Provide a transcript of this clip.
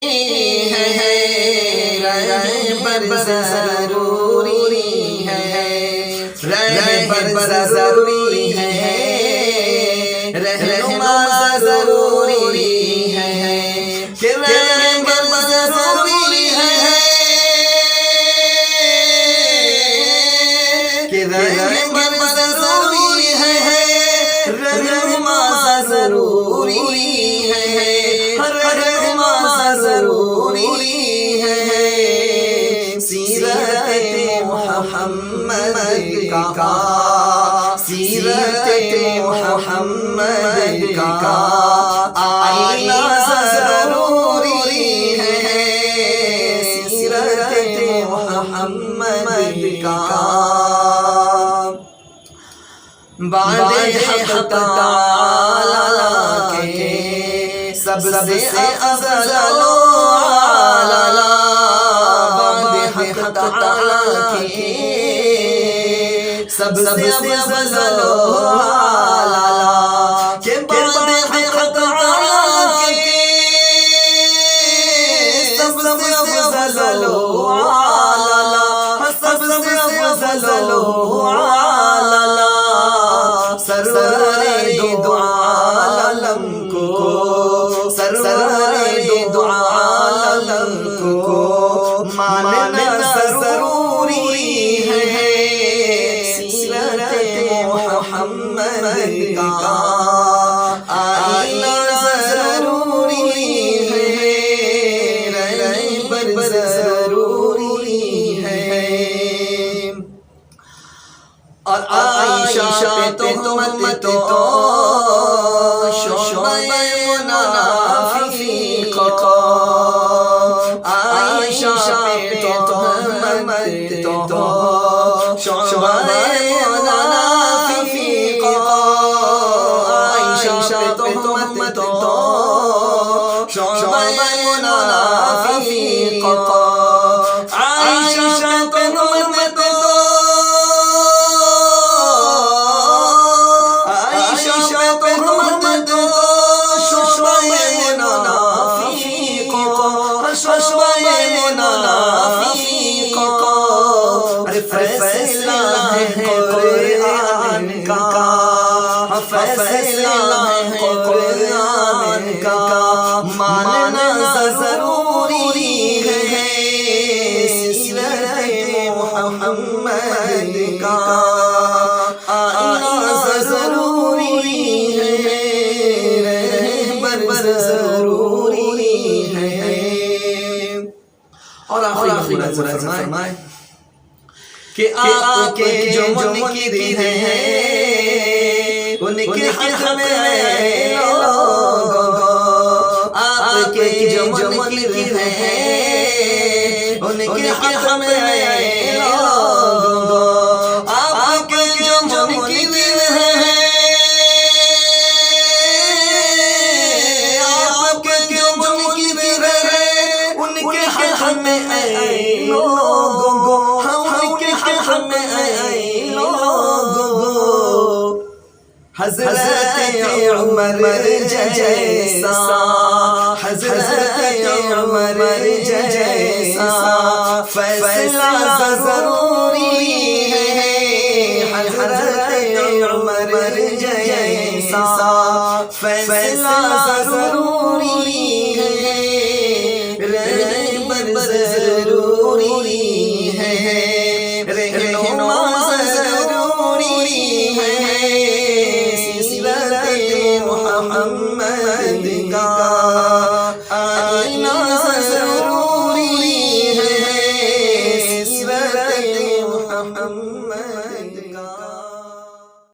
رہبر ضروری ہے، رہبر ضروری ہے، رہنما ضروری ہے، کہ رہبر ضروری ہے، کہ رہبر ضروری ہے، رہنما ضروری ہے، رہنما ضروری ہے، سیرت محمد کا، سیرت محمد کا آئینہ ضروری ہے، سیرت محمد کا بعد حق تعالی کے سب سے افضل اعلی، بعد حق تعالی کے سب سے افضل اعلی، کہ بعد حق تعالی کے سب سے افضل اعلی، سب سے افضل اعلی، سرور دو عالم کو، سرور دو عالم کو ماننا ضروری ہے، سیرت محمد کا آئینہ ضروری ہے، رہبر ضروری ہے، اور عائشہ پہ تہمت تو شعبہ منافق کو، عائشہ پہ تہمت تو شعبہ منافق کو، عائشہ پہ تہمت تو شعبہ منافق کو، عائشہ پہ تہمت تو فیصلہ ہے قرآن کا، فیصلہ ہے قرآن کا ماننا ضروری ہے، سیرت محمد کا آئینہ ضروری ہے، رہبر ضروری ہے، اور آخری فرمائے کہ آپ کے جو منکر ہیں ان کے حق میں اے لوگو، آپ کے جو منکر ہیں ان کے حق میں اے لوگو، آپ کے جو منکر ہیں، آپ کے جو منکر ہیں ان کے حق میں اے لوگو، حضرت عمر جیسا، حضرت عمر جیسا فیصلہ ضروری ہے، حضرت عمر جیسا فیصلہ ضروری ہے، رہبر ضروری ہے، رہنما ضروری ہے، محمد کا آئینہ ضروری ہے، سیرت محمد